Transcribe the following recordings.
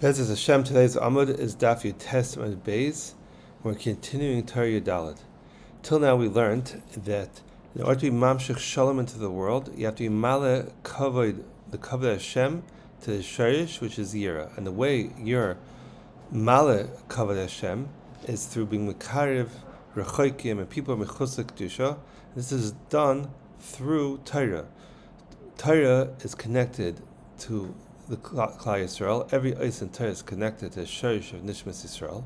Bezos Hashem, today's Amud is Daf Yutes and Beis. We're continuing Torah Yudalit. Till now we learned that in order to be Mamshech Shalom into the world, you have to be Male Kavod, the Kavod Hashem, to the Sharish, which is Yira. And the way you're Male Kavod Hashem is through being Mekarev, Rechoikim, and people Mechusik Kedusha. This is done through Torah. Torah is connected to the Klal Yisrael. Every Eis in Torah is connected to the Shorish of Nishmas Yisrael.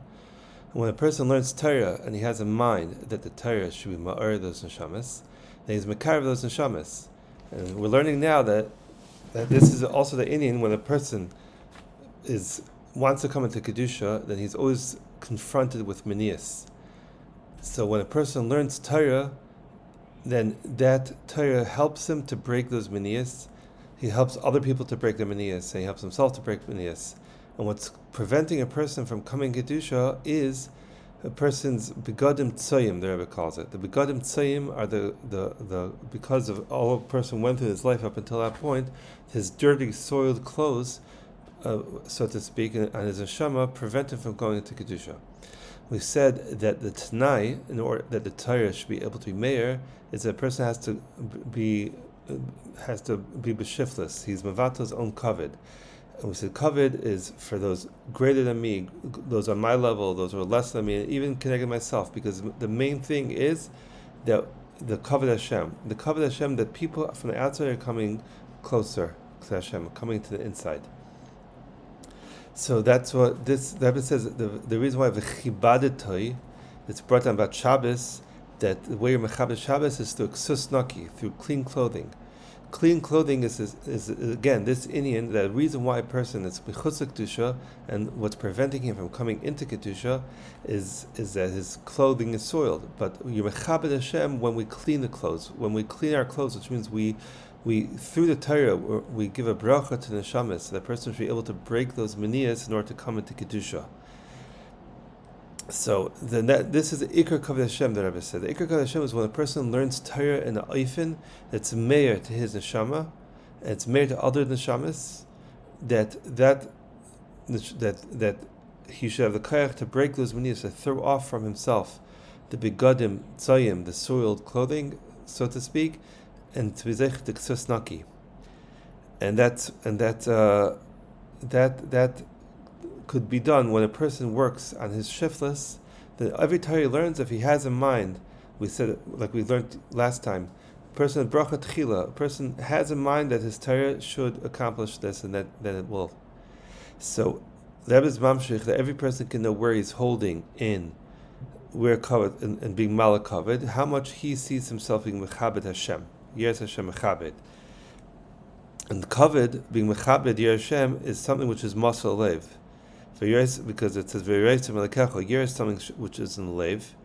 And when a person learns Torah and he has in mind that the Torah should be Ma'or those Neshamas, then he's Mekarev those Neshamas. And we're learning now that this is also the Indian when a person wants to come into Kedusha, then he's always confronted with Manias. So when a person learns Torah, then that Torah helps him to break those Manias. He helps other people to break their Manias, and he helps himself to break Manias. And what's preventing a person from coming Kedusha is a person's begadim tzoyim, the Rebbe calls it. The begadim tzoyim are the because of all a person went through his life up until that point, his dirty, soiled clothes, so to speak, and his neshama prevent him from going into Kedusha. We said that the Tanai, in order that the Torah should be able to be mayor, is that a person has to be b'shiftless. He's mavatal's own kavod. And we said kavod is for those greater than me, those on my level, those who are less than me, and even connected myself, because the main thing is that the kavod Hashem, that people from the outside are coming closer to Hashem, coming to the inside. So that's what the Rebbe says. The reason why the chibadetoi, it's brought down about Shabbos, that the way you're mechaber Shabbos is through ksus naki, through clean clothing. Clean clothing is again this Indian. The reason why a person is b'chusuk kedusha and what's preventing him from coming into kedusha is that his clothing is soiled. But you're mechaber Hashem when we clean the clothes. When we clean our clothes, which means we through the Torah we give a bracha to the neshamas, so the person should be able to break those manias in order to come into kedusha. So this is the Ikar Kavod Hashem, the Rebbe said. The Ikar Kavod Hashem is when a person learns Torah in a eifin that's meir to his neshama, and it's meir to other neshamas, that he should have the kayach to break those manias, to throw off from himself the begadim tzayim, the soiled clothing, so to speak, and to be zeich the ksus naki, and that could be done when a person works on his shiftless. Then every Torah he learns, if he has in mind, we said like we learned last time, a person at bracha tchila, a person has in mind that his Torah should accomplish this, and then it will. So that is mamshich, that every person can know where he's holding in, where covered and being malakaved, how much he sees himself being mechabed Hashem. Yes, Hashem mechabed. And kaved, being mechabed Yer Hashem, is something which is masal lev. Because it says V'yireis Melekecha, Yer is something which is in lev,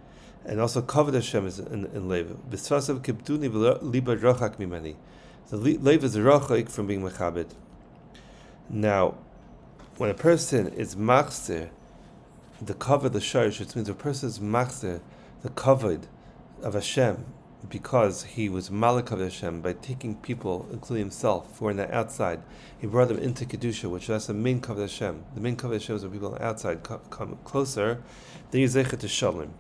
and also kaved Hashem is in lev. B'svasav kibduni v'liba rachak mimeni. The lev is rachak from being mechabed. Now, when a person is machzer, the kaved the sharish, which means a person is machzer, the kaved of Hashem, because he was Malak of Hashem by taking people, including himself, who are on the outside, he brought them into Kedusha, which that's the main Kavod Hashem. The main Kavod Hashem is when people on the outside come closer, then you zeichet to Shalom.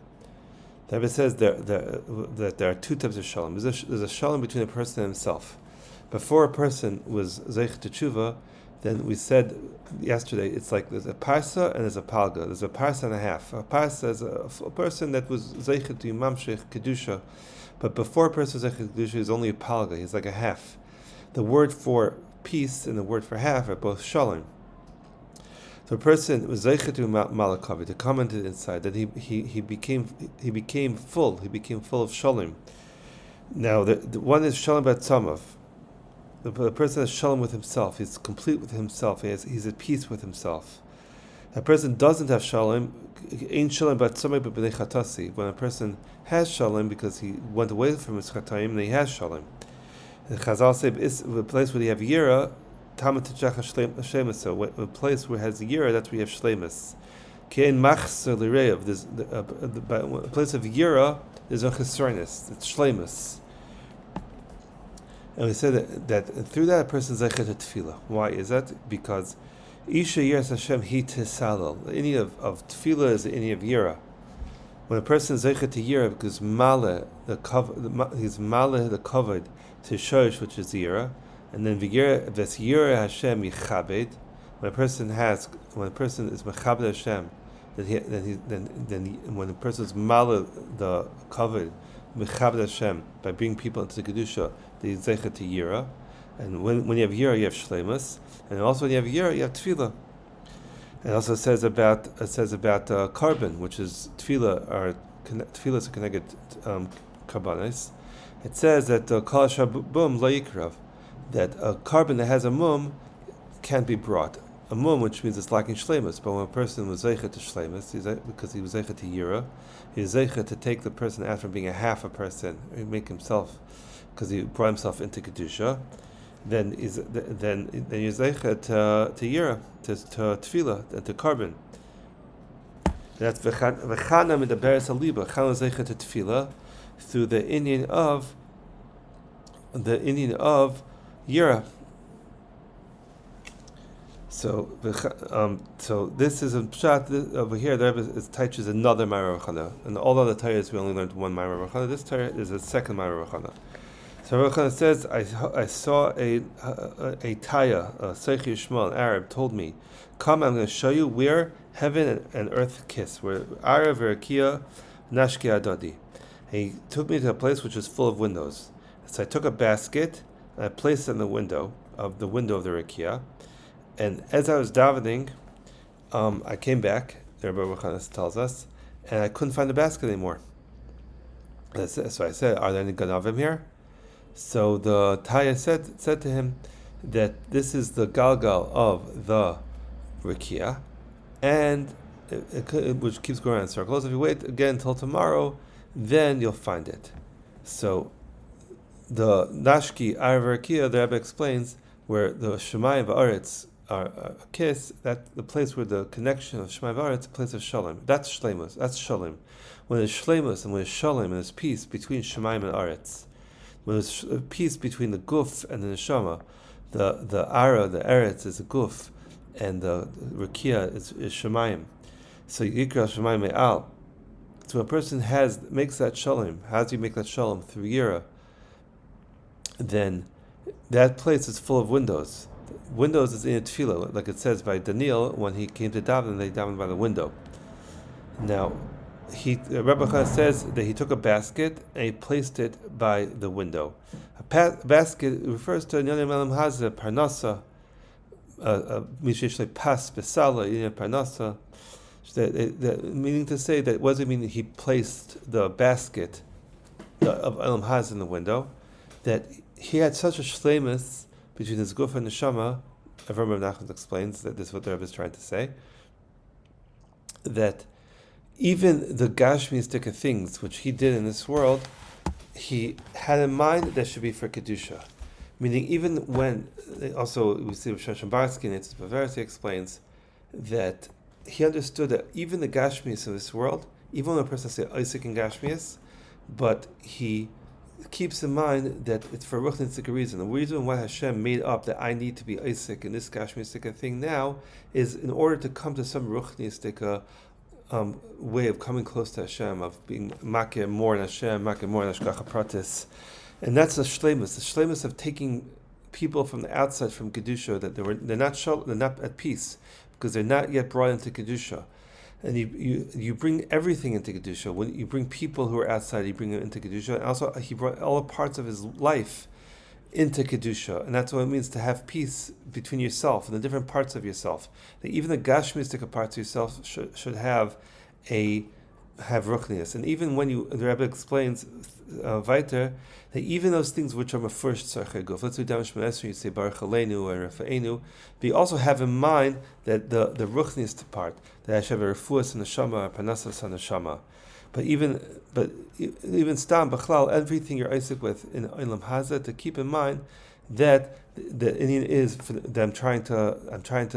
The Rebbe says that there are two types of Shalom. There's a Shalom between a person and himself. Before a person was zeichet to Tshuva, then we said yesterday, it's like there's a parsa and there's a palga. There's a parsa and a half. A parsa is a person that was zeichet to Mamshech Kedusha, but before a person was Zechut Kedusha, he's only a palga, he's like a half. The word for piece and the word for half are both shalom. So a person was Zechut to Malakavi, to come into the inside, that he became full of shalom. Now the one is shalom batzamav. The person has shalom with himself, he's complete with himself, he's at peace with himself. A person doesn't have shalom, ain't shalom but somebody but b'nei chatasi. When a person has shalom because he went away from his chatayim, then he has shalom. The Chazal say the place where you have yira, tamat tchach shlemus. So a place where it has yira, that's where you have shlemus. Kein machzer lirev. There's a place of yira. There's a chesroinus. It's shlemus. And we said that through that a person is zeichet to tefillah. Why is that? Because Isha Yiras Hashem Hi Tisalel. The inyan of tefillah is the inyan of yira. When a person is zeichet to yira, because he's male the covered to shosh, which is the yira, and then ves yira Hashem yichabed. When a person is mechabed Hashem, then when a person is male the covered mechabed Hashem by bringing people into the kedusha, the zeichet to yira. And when you have yira, you have shleimus, and also when you have yira, you have tefillah. It also says about carbon, which is tefillah is a connected karbanis. It says that kol shabum lo yikrav, that a carbon that has a mum can't be brought. A mum, which means it's lacking shleimus. But when a person was zeichet to shleimus, because he was zeichet to yira, he was zeichet to take the person out from being a half a person, make himself, because he brought himself into kedusha. Then you're zeichet to yira, to tefillah, and to carbon. That's v'chana medaberes haliba. Chana zeichet to tefillah through the inyan of yira. So this is a pshat over here. The Rebbe teaches another Ma'aser Chana, and all other Torahs we only learned one Ma'aser Chana. This Torah is a second Ma'aser Chana. So Rabbi Chana says, I saw a Taya, a Seich Yishmael, an Arab, told me, come, I'm going to show you where heaven and earth kiss, where Arav Rakia Nashki Adadi. He took me to a place which is full of windows. So I took a basket and I placed it in the window of the Rakia. And as I was davening, I came back, the Rabbi Chana tells us, and I couldn't find the basket anymore. So I said, are there any ganavim here? So the Taya said to him that this is the galgal of the Rakia, and which keeps going around in circles. If you wait again until tomorrow, then you'll find it. So the Nashki Arav Rakia, the Rebbe explains, where the Shemayim v'Aretz are a kiss, that the place where the connection of Shemayim v'Aretz, a place of Shalom. That's Shleimus. That's Shalom. When there's Shleimus and when there's Shalom and there's peace between Shemayim and Aretz. When there's peace between the guf and the neshama, the ara, the eretz is a guf, and the rakia is shemayim. So yikra shemayim me'al. So a person makes that shalom. How do you make that shalom? Through yira. Then that place is full of windows. Windows is in a tefillah, like it says by Daniel when he came to daven, they davened by the window. Now, Rabbi Chana says that he took a basket and he placed it by the window. A basket refers to Nyanim Elam Hazeh, Parnasa, Mishesh Pas Besala, Parnasa, meaning to say that what does it mean that he placed the basket of Elam Hazeh in the window? That he had such a shleimus between his guf and neshama. Ephraim Nachman explains that this is what the Rebbe is trying to say, that even the gashmistic things which he did in this world, he had in mind that should be for kedusha. Meaning, even when also we see Shoshan Barsky and Yitzhak Bavarsi explains that he understood that even the gashmis of this world, even when a person says Isaac and gashmis, but he keeps in mind that it's for a ruchnistic reason. The reason why Hashem made up that I need to be Isaac in this gashmistic thing now is in order to come to some ruchnistic way of coming close to Hashem, of being makir more in Hashem, makir more in Hashgacha Pratis. And that's the shleimus of taking people from the outside, from Kedusha, that they're not at peace, because they're not yet brought into Kedusha. And you bring everything into Kedusha. When you bring people who are outside, you bring them into Kedusha. And also, he brought all the parts of his life into Kedusha. And that's what it means to have peace between yourself and the different parts of yourself. That even the gashmistic parts of yourself should have ruchnius. And even when the Rebbe explains weiter, that even those things which are first tzarchei guf, let's do down Shemon Esrei, you say Baruch Aleinu or Rafa'enu, but you also have in mind that the ruchnius part, that I should have a refuas and neshama, a panasas and neshama. But even stam b'chlal, everything you're Isaac with in Olam Hazeh, to keep in mind that the Indian is that I'm trying to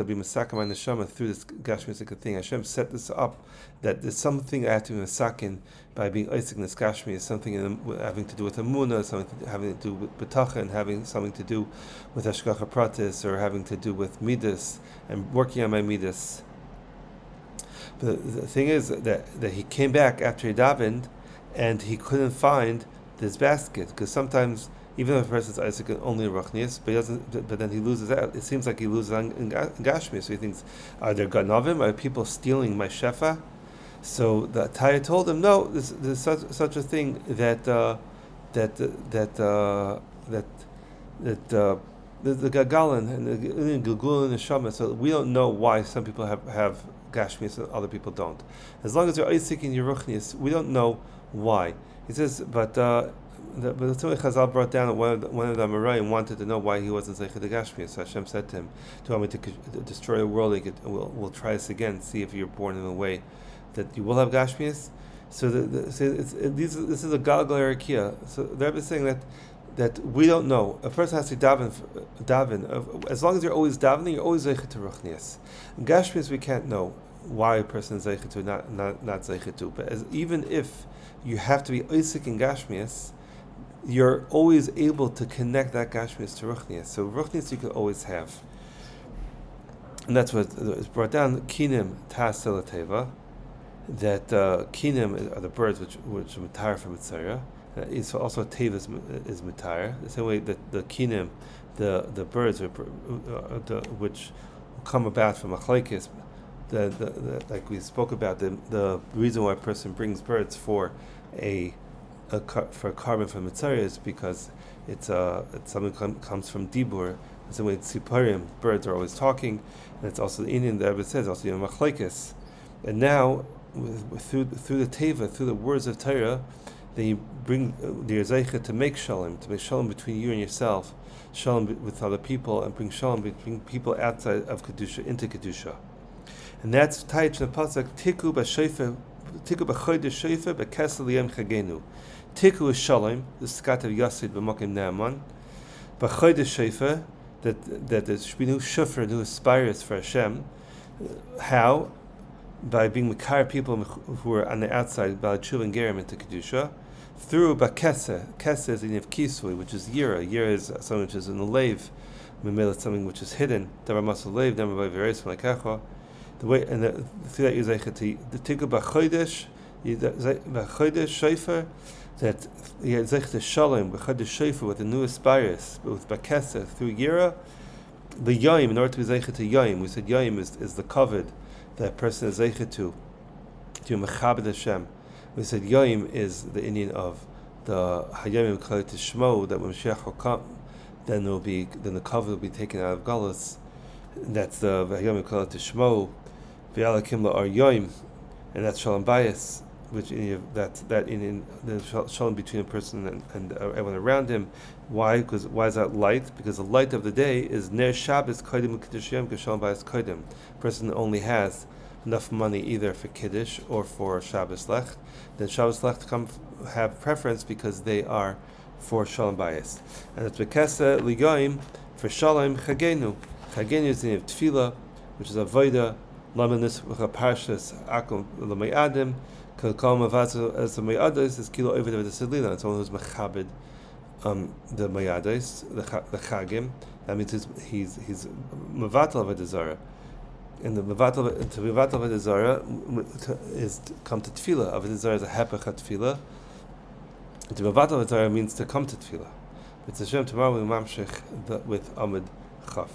be masakin my neshama through this gashmistic thing. Hashem set this up that there's something I have to be masakin by being Isaac in this gashmi is something having to do with Amunah, something having to do with betacha, and having something to do with hashgacha pratis, or having to do with midas and working on my midas. But the thing is that he came back after he davened, and he couldn't find this basket, because sometimes even if a person's Isaac only in Ruchnias, but then he loses out. It seems like he loses in Gashmi. So he thinks, are there Ganavim? Are people stealing my shefa? So the Taya told him, no, there's such a thing that the Gagalin and the Gilgul and the Shama. So we don't know why some people have Gashmis and other people don't. As long as you're Isaac in your Ruchnias, we don't know why. He says, but the Tzimei Chazal brought down that one of the Amoraim wanted to know why he wasn't Zeicha de Gashmi. So Hashem said to him, "Do you want me to destroy the world? We'll try this again. See if you're born in a way that you will have Gashmias." So this is a Galgal Erikia. So the Rebbe is saying that we don't know. A person has to daven. As long as you're always davening, you're always Zeicha to Ruchnias. In Gashmias, we can't know why a person is Zeicha to, not Zeicha to. But even if you have to be Isaac in Gashmias, you're always able to connect that Gashmias to Ruchnias. So Ruchnias you can always have. And that's what is brought down, Kinim Tas Selateva, that Kinim are the birds which are Mitar from Mitzrayah. So also Teva is Mitar. The same way that the Kinim, the birds which come about from Achlaikis, like we spoke about, the reason why a person brings birds for a carbon from Mitzrayah is because it's something comes from Dibur. The same way Tziparim, birds are always talking, and it's also the Indian that it says also Machlaikis. And now through the Teva, through the words of Torah, they bring the Zeicha to make shalom between you and yourself, shalom with other people, and bring shalom between people outside of Kedusha into Kedusha. And that's Taich in the Pasuk, Tiku b'chodesh sheifa b'kesel liyem chagenu. Tiku is shalom, the skat of Yasid b'mokim ne'aman. B'chodesh sheifa, that there should be new shofar, new aspires for Hashem. How? By being Mekar people who are on the outside, Ba'al Tshuva and Gerim into Kedusha, through Ba'keseh. Keseh is in of Kisui, which is Yira. Yira is something which is in the Leiv. Mimel is something which is hidden. Davar Masal Leiv, Davar Ba'vireis Malakecha. The way, and through that you Zeichati, the Tiku Ba'chodesh Shofar, that you Zeichati Shalom, Ba'chodesh Shofar with the new aspires, with Ba'keseh, through Yira. The Yom, in order to be Zeichati Yom, we said Yom is the covered that person is Zeicha to Mechabed Hashem. We said Yoim is the Indian of the Hayomim K'lai Tishmo, that when Mashiach will come, then the cover will be taken out of Galus. That's the Hayomim K'lai Tishmo, V'alakim La'ar Yoim, and that's Shalom Bayis, which that Indian the Shalom between a person and everyone around him. Why? Because why is that light? Because the light of the day is Ner Shabbos Kodim Kiddush Yom Shalom Bayis Kodim. Person only has enough money either for Kiddush or for Shabbos Lech. Then Shabbos Lech have preference because they are for Shalom Bayis. And it's Bekesa Ligoim for Shalom Chagenu. Chagenu is the name of Tefillah, which is Avodah, Lamanis Parshas Akum L'Mayadim, Kalkal Mavazu as the Mayadas is Kilo Ovid of the Sedlila, and someone who's Mechabed the Mayadas, the Chagim. That means he's Mavatal of a Dezara. And the Mavatal of a Dezara is to come to Tefillah. Of a Dezara is a Hepech Tefillah. To Mavatal of a Dezara means to come to Tefillah. It's a Shem tomorrow we mamshich with Amud Chaf.